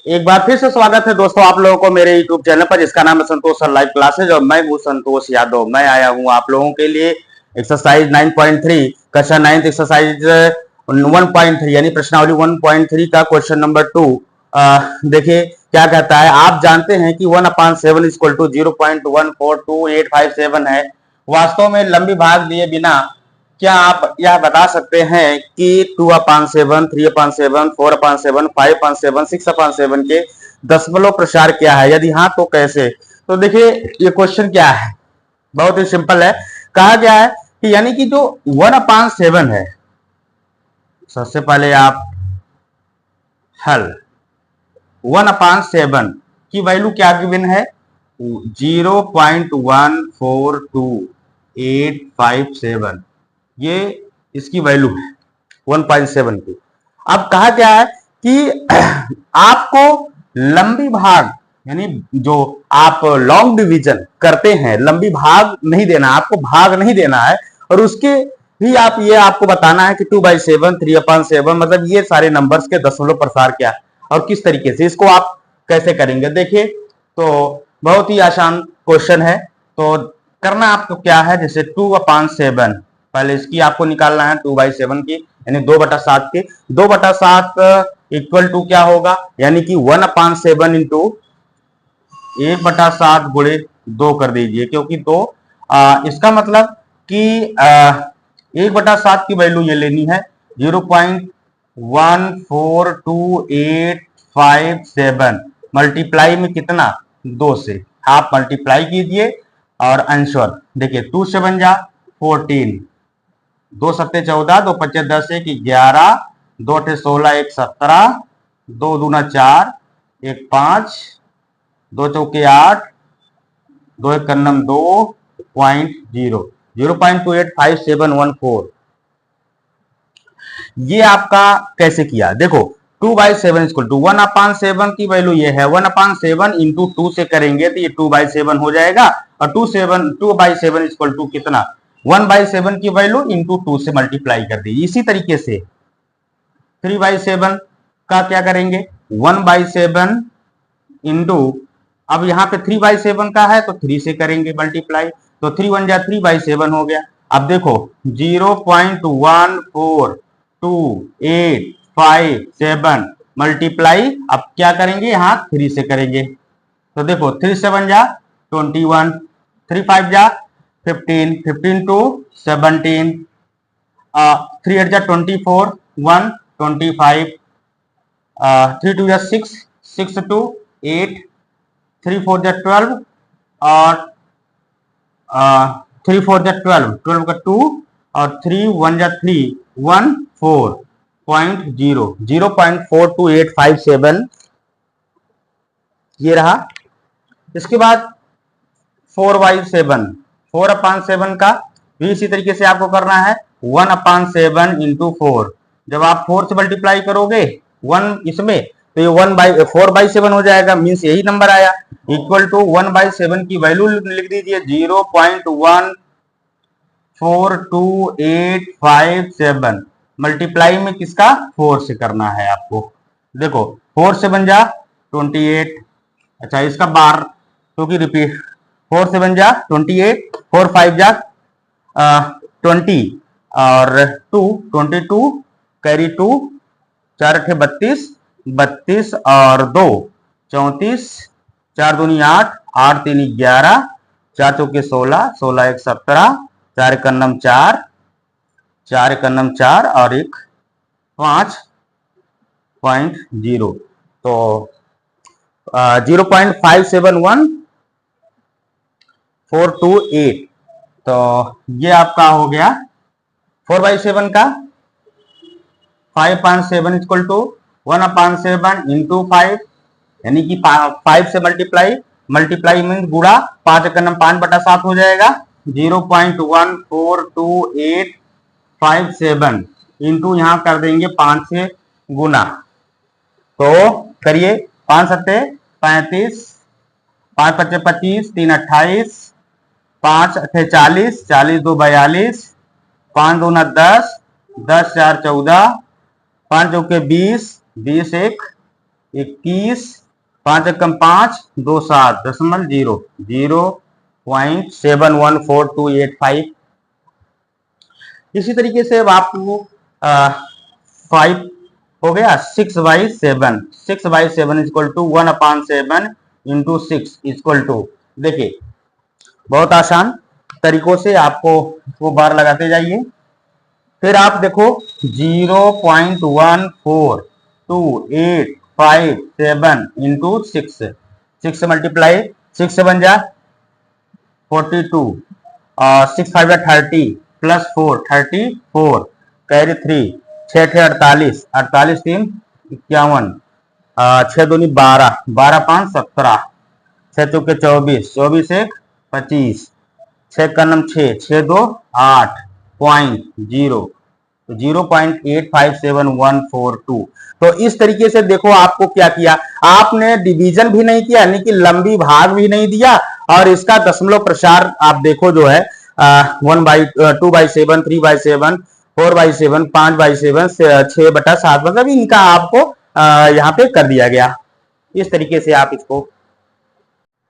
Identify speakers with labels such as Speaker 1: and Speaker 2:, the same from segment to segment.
Speaker 1: एक बार फिर से स्वागत है दोस्तों आप लोगों को मेरे YouTube चैनल पर, जिसका नाम है संतोष सर लाइव क्लासेज और मैं हूं संतोष यादव। मैं आया हूं आप लोगों के लिए एक्सरसाइज 9.3 कक्षा 9 एक्सरसाइज 1.3 यानी प्रश्नावली 1.3 का क्वेश्चन नंबर 2। देखिए क्या कहता है। आप जानते हैं कि 1/7 इक्वल टू 0.142857 है। वास्तव में लंबी भाग दिए बिना क्या आप यह बता सकते हैं कि 2/7, 3/7, 4/7, 5/7, 6/7 के दशमलव प्रसार क्या है? यदि हाँ तो कैसे? तो देखिए ये क्वेश्चन क्या है, बहुत ही सिंपल है। कहा गया है कि यानी कि जो 1/7 है, सबसे पहले आप हल 1/7 की वैल्यू क्या गिवन है? 0.142857 ये इसकी वैल्यू है 1.7 की। अब कहा क्या है कि आपको लंबी भाग यानी जो आप लॉन्ग डिवीजन करते हैं, लंबी भाग नहीं देना, आपको भाग नहीं देना है और उसके ही आप ये आपको बताना है कि 2/7, 3/7 मतलब ये सारे नंबर्स के दशमलव प्रसार क्या है और किस तरीके से इसको आप कैसे करेंगे। देखिए तो बहुत ही आसान क्वेश्चन है। तो करना आपको क्या है, जैसे 2/7 पहले इसकी आपको निकालना है 2/7 की यानी 2/7 की। 2/7 इक्वल टू क्या होगा, यानी कि 1/7 इंटू 1/7 गुणे 2 कर दीजिए, क्योंकि 2 इसका मतलब कि 1/7 की वैल्यू ये लेनी है 0.142857 मल्टीप्लाई में कितना 2 से आप मल्टीप्लाई कीजिए और आंसर देखिए 2 7 जा 14, 2 7 14, 2 5 10 1 11, 2 8 16 1 17, 2 दूना 4 1 5, 2 चौके 8, 2 एक कन्नम 2.0 0.285714। ये आपका कैसे किया देखो। 2/7 इक्वल टू 1/7 की वैल्यू ये है 1/7 इंटू 2 से करेंगे तो ये 2/7 हो जाएगा और 2/7 इक्वल टू कितना 1/7 की वैल्यू इंटू 2 से मल्टीप्लाई कर दी। इसी तरीके से 3/7 का क्या करेंगे 1/7 इंटू, अब यहाँ पे 3/7 का है तो 3 से करेंगे मल्टीप्लाई, तो 3 1 जा 3/7 हो गया। अब देखो 0.142857 मल्टीप्लाई, अब क्या करेंगे यहाँ 3 से करेंगे, तो देखो 3 7 जा 21, 3 5 जा 15, 15 टू 17, 3 8 जा 24, 1 25, 3 2 जा 6, 6 टू 8, 3 4 जा 12 और 3 4 जा 12, 12 का 2 और 3 1 जा 3, 1 4.0 0.42857 ये रहा। इसके बाद 4/7 4/7 का भी इसी तरीके से आपको करना है 1/7 इंटू 4। जब आप 4 से मल्टीप्लाई करोगे 1 इसमें तो ये 4/7 हो जाएगा, मीन्स यही नंबर आया। इक्वल टू 1/7 की वैल्यू लिख दीजिए 0.142857 मल्टीप्लाई में किसका 4 से करना है आपको। देखो 4 7 जा 28, अच्छा इसका बार क्योंकि रिपीट 4 7 जा 28, 4 5 जा 20 और 2 22 कैरी 2, 4 8 32, 32 और 2 34, 4 दूनी 8, 8 3 11, 4 चौके 16, 16 1 17, 4 कन्नम 4, 4 कन्नम 4 और 1 5.0 तो 0.571428 तो ये आपका हो गया 4/7 का। 5/7 इक्वल टू 1/7 इंटू 5 यानी कि 5 से मल्टीप्लाई मीन गुड़ा 5 का नंबर 5/7 हो जाएगा 0.142857 इंटू यहाँ कर देंगे 5 से गुना, तो करिए 5 7 35, 5 5 25, 3 28, 5 8 40, 40 2 42, 5 2 10, 10 4 14, 5 2 के 20, 20 1 21, 5 एकम 5, 2 7 दशमलव 0 0.714285। इसी तरीके से अब आपको 5 हो गया 6/7, 6/7 equal to 1/7 into 6 equal to, देखिए बहुत आसान तरीकों से आपको वो बार लगाते जाइए। फिर आप देखो 0.14285 इंटू 6, 6 से मल्टीप्लाई, 6 7 जा 42 और 6 5 30 प्लस 4 34 कैरी 3 6 6 48 48 3 51 6 दूनी 12 12 5 17 6 चौके 24 24 1 25 6 का नम 6 6 2 8.0 0.857142। तो इस तरीके से देखो आपको क्या किया, आपने डिवीजन भी नहीं किया यानी कि लंबी भाग भी नहीं दिया, और इसका दशमलव प्रसार आप देखो जो है 1/2/7 3/7 4/7 5/7 6/7, मतलब इनका आपको यहाँ पे कर दिया गया। इस तरीके से आप इसको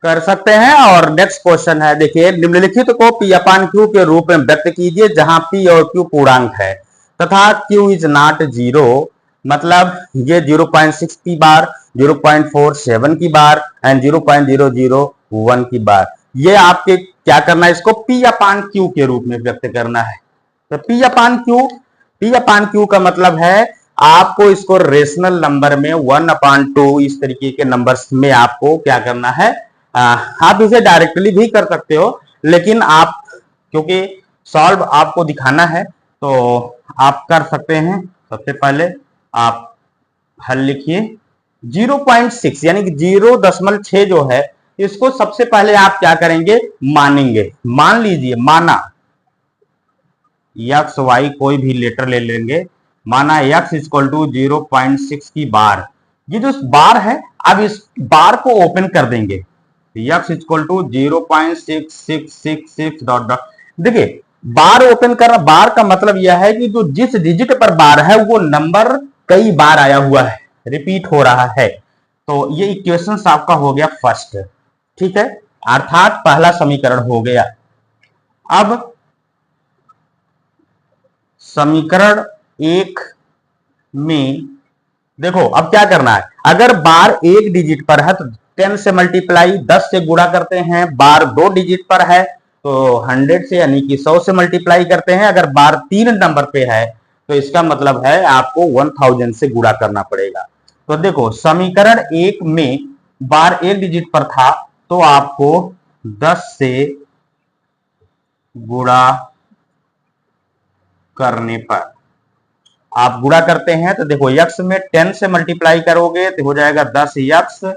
Speaker 1: कर सकते हैं। और नेक्स्ट क्वेश्चन है, देखिए निम्नलिखित को P/Q के रूप में व्यक्त कीजिए जहां P और Q पूर्णांक है तथा Q इज नॉट 0, मतलब ये 0.6 की बार, 0.47 की बार एंड 0.001 की बार। ये आपके क्या करना है, इसको P/Q के रूप में व्यक्त करना है। तो P/Q का मतलब है आपको इसको रेशनल नंबर में 1/2 इस तरीके के नंबर्स में आपको क्या करना है, आप इसे डायरेक्टली भी कर सकते हो, लेकिन आप क्योंकि सॉल्व आपको दिखाना है तो आप कर सकते हैं। सबसे पहले आप हल लिखिए 0.6 यानी कि 0.6 जो है इसको सबसे पहले आप क्या करेंगे, मानेंगे। मान लीजिए, माना x y कोई भी लेटर ले लेंगे, माना x इक्वल टू 0.6 की बार। ये जो बार है अब इस बार को ओपन कर देंगे, x equal to 0.6666 dot dot. देखिए बार ओपन करना, बार का मतलब यह है कि जो जिस डिजिट पर बार है वो नंबर कई बार आया हुआ है, रिपीट हो रहा है। तो ये इक्वेशन आपका हो गया फर्स्ट, ठीक है, अर्थात पहला समीकरण हो गया। अब समीकरण 1 में देखो अब क्या करना है, अगर बार एक डिजिट पर है तो 10 से मल्टीप्लाई 10 से गुणा करते हैं, बार 2 डिजिट पर है तो 100 से यानी कि 100 से मल्टीप्लाई करते हैं, अगर बार 3 नंबर पे है तो इसका मतलब है आपको 1000 से गुणा करना पड़ेगा। तो देखो समीकरण 1 में बार एक डिजिट पर था तो आपको 10 से गुणा करने पर, आप गुणा करते हैं तो देखो x में 10 से मल्टीप्लाई करोगे तो हो जाएगा 10x,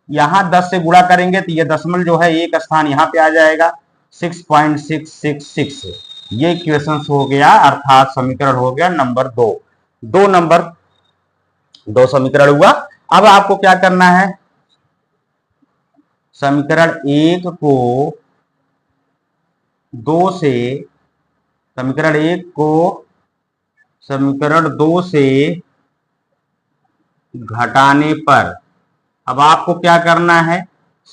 Speaker 1: यहां 10 से गुणा करेंगे तो ये दशमलव जो है एक स्थान यहां पे आ जाएगा 6.666। ये इक्वेशन हो गया, अर्थात समीकरण हो गया नंबर 2। दो समीकरण हुआ। अब आपको क्या करना है, समीकरण 1 को 2 से, समीकरण 2 से घटाने पर, अब आपको क्या करना है,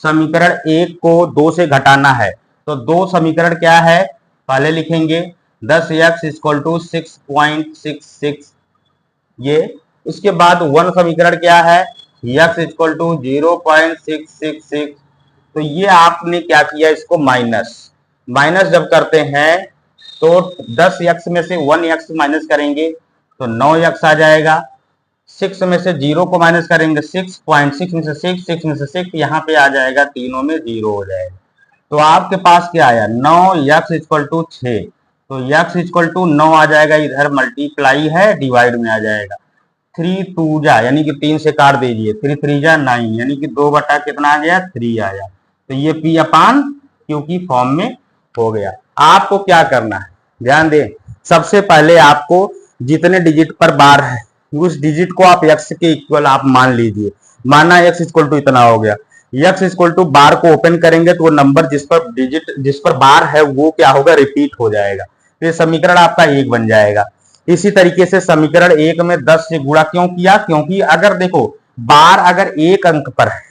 Speaker 1: समीकरण 1 को 2 से घटाना है। तो दो समीकरण क्या है, पहले लिखेंगे 10x इक्वल टू 6.66, ये उसके बाद 1 समीकरण क्या है, x इक्वल टू 0.666। तो ये आपने क्या किया, इसको माइनस जब करते हैं तो 10x में से 1x माइनस करेंगे तो 9x आ जाएगा, 6 में से 0 को माइनस करेंगे 6.6 में से 6 में से 6 यहाँ पे आ जाएगा, तीनों में 0 हो जाएगा। तो आपके पास क्या आया, 9x इक्वल टू 6, तो x इक्वल टू 9 आ जाएगा, इधर मल्टीप्लाई है डिवाइड में आ जाएगा, 3 2 जा यानी कि 3 से काट दीजिए, 3 3 जा 9 यानी कि 2 बटा कितना आ गया, 3 आया। तो ये P/Q की फॉर्म में हो गया। आपको क्या करना है, ध्यान दें, सबसे पहले आपको जितने डिजिट पर बार है उस डिजिट को आप x के इक्वल आप मान लीजिए, माना x इक्वल टू इतना हो गया, x इक्वल टू बार को ओपन करेंगे तो वो नंबर जिस पर बार है वो क्या होगा, रिपीट हो जाएगा, तो ये समीकरण आपका 1 बन जाएगा। इसी तरीके से समीकरण 1 में 10 से गुणा क्यों किया, क्योंकि अगर देखो बार अगर एक अंक पर है,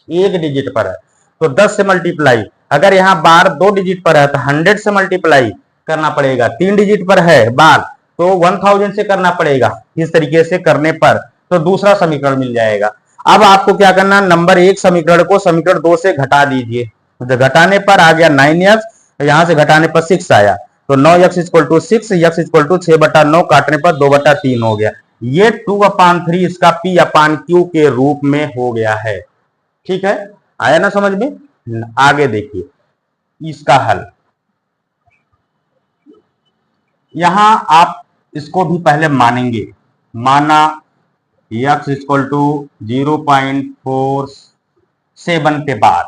Speaker 1: एक डिजिट पर है, तो 10 से मल्टीप्लाई, अगर यहाँ बार 2 डिजिट पर है तो 100 से मल्टीप्लाई करना पड़ेगा, 3 डिजिट पर है बार तो 1000 से करना पड़ेगा। इस तरीके से करने पर तो दूसरा समीकरण मिल जाएगा। अब आपको क्या करना, नंबर 1 समीकरण को समीकरण 2 से घटा दीजिए, तो घटाने पर आ गया 9x, यहां से घटाने पर 6 आया, तो 9x equal to 6, x equal to 6/9, काटने पर 2/3 हो गया। ये 2/3 इसका P/Q के रूप में हो गया है। ठीक है, आया ना समझ में। आगे देखिए इसका हल, यहां आप इसको भी पहले मानेंगे, माना x इक्वल टू 0.47 पे बार,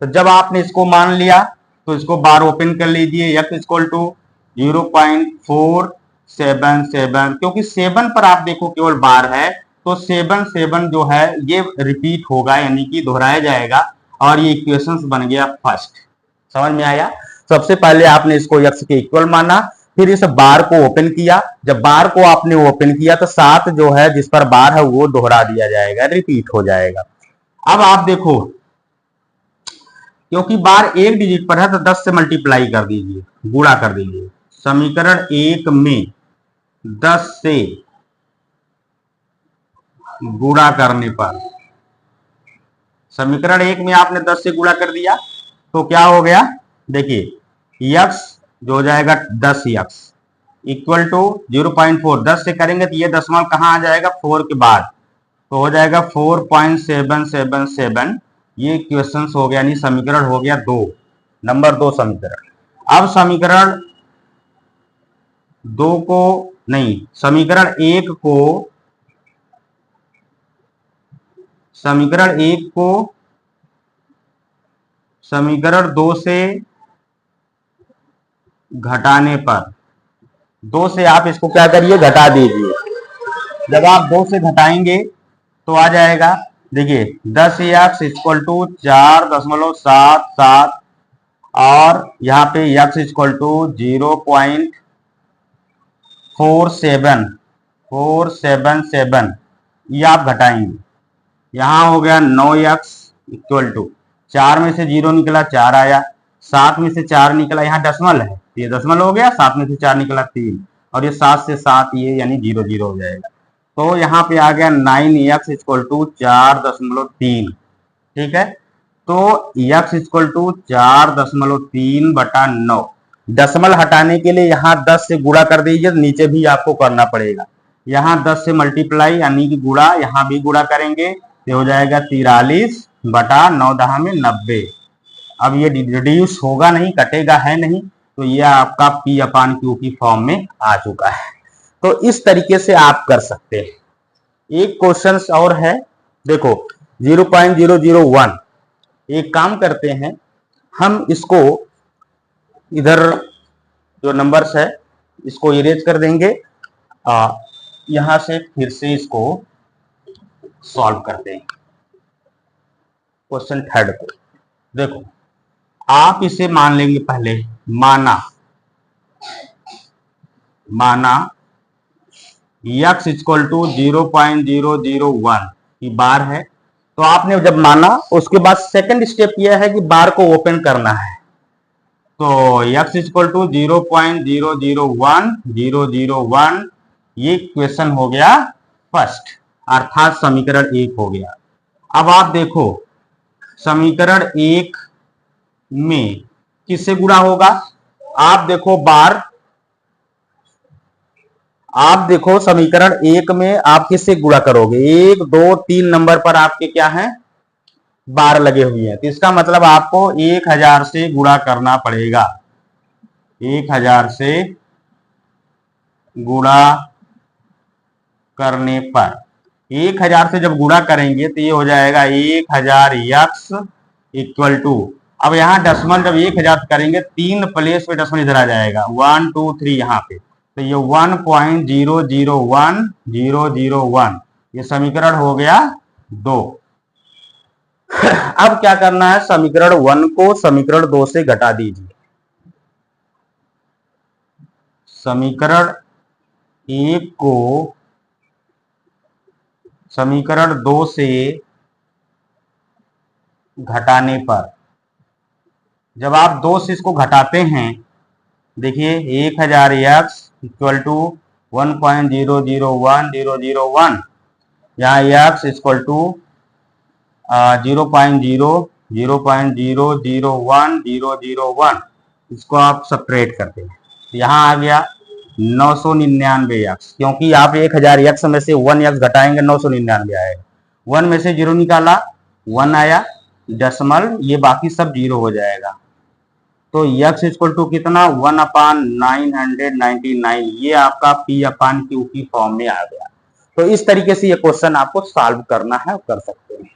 Speaker 1: तो जब आपने इसको मान लिया तो इसको बार ओपन कर लीजिए, x इक्वल टू 0.477, क्योंकि 7 पर आप देखो केवल बार है तो 7 जो है ये रिपीट होगा, यानी कि दोहराया जाएगा, और ये इक्वेशंस बन गया फर्स्ट। समझ में आया। सबसे पहले आपने इसको x के इक्वल माना, फिर इस बार को ओपन किया, जब बार को आपने ओपन किया तो 7 जो है जिस पर बार है वो दोहरा दिया जाएगा, रिपीट हो जाएगा। अब आप देखो, क्योंकि बार एक डिजिट पर है तो 10 से मल्टीप्लाई कर दीजिए, गुणा कर दीजिए। समीकरण 1 में 10 से गुणा करने पर, समीकरण 1 में आपने 10 से गुणा कर दिया तो क्या हो गया, देखिए x जो हो जाएगा 10x इक्वल टू 0.4, 10 से करेंगे तो ये दशमलव कहां आ जाएगा, 4 के बाद, तो हो जाएगा 4.777। ये क्वेश्चन हो गया, यानी समीकरण हो गया 2, नंबर 2 समीकरण। अब समीकरण 2 को नहीं, समीकरण 1 को, समीकरण 1 को समीकरण 2 से घटाने पर, 2 से आप इसको क्या करिए, घटा दीजिए। जब आप 2 से घटाएंगे तो आ जाएगा, देखिए 10x इक्वल टू 4.77, और यहाँ पे x इक्वल टू 0.477, ये आप घटाएंगे, यहाँ हो गया 9x इक्वल टू 4 में से 0 निकला 4 आया, 7 में से 4 निकला, यहाँ दशमल है ये दशमल हो गया, 7 में से 4 निकला 3, और ये 7 से 7 ये यानी 0 0 हो जाएगा। तो यहाँ पे आ गया 9x इक्वल टू 4.3। ठीक है, तो x इक्वल टू 4.3/9। दशमल हटाने के लिए यहाँ 10 से गुणा कर दीजिए, नीचे भी आपको करना पड़ेगा, यहाँ 10 से मल्टीप्लाई यानी कि गुणा, यहाँ भी गुणा करेंगे तो हो जाएगा 43/9 अब ये रिड्यूस होगा नहीं, कटेगा है नहीं, तो ये आपका P/Q की फॉर्म में आ चुका है। तो इस तरीके से आप कर सकते हैं। एक क्वेश्चन और है, देखो 0.001, एक काम करते हैं, हम इसको इधर जो नंबर्स है इसको इरेज कर देंगे, यहां से फिर से इसको सॉल्व करते हैं। क्वेश्चन थर्ड को देखो, आप इसे मान लेंगे पहले, माना x इक्वल टू 0.001 की बार है, तो आपने जब माना उसके बाद सेकंड स्टेप यह है कि बार को ओपन करना है, तो x इक्वल टू 0.001 ये क्वेश्चन हो गया फर्स्ट, अर्थात समीकरण 1 हो गया। अब आप देखो समीकरण 1 में किससे गुणा होगा, आप देखो बार, आप देखो समीकरण 1 में आप किससे गुणा करोगे, 1 2 3 नंबर पर आपके क्या है, बार लगे हुए हैं, तो इसका मतलब आपको 1000 से गुणा करना पड़ेगा, 1000 से गुणा करने पर, 1000 से जब गुणा करेंगे तो ये हो जाएगा 1000x इक्वल टू, अब यहाँ दशमल जब 1000 करेंगे 3 प्लेस पे दशमल इधर आ जाएगा, 1 2 3 यहाँ पे, तो ये 1.001001 ये समीकरण हो गया 2। अब क्या करना है, समीकरण 1 को समीकरण 2 से घटा दीजिए, समीकरण 1 को समीकरण 2 से घटाने पर, जब आप 2 से इसको घटाते हैं, देखिए 1000 x इक्वल टू 1.001001, यहाँ x इक्वल टू 0.001001001, इसको आप सब्ट्रैक्ट करते हैं, यहाँ आ गया 999 x, क्योंकि आप 1000 x में से 1 x घटाएंगे 999 आएगा, 1 में से 0 निकाला 1 आया, डेसिमल ये बाकी सब 0 हो जाएगा, तो x इक्वल टू कितना 1/999, ये आपका P/Q की फॉर्म में आ गया। तो इस तरीके से ये क्वेश्चन आपको सॉल्व करना है, कर सकते हैं।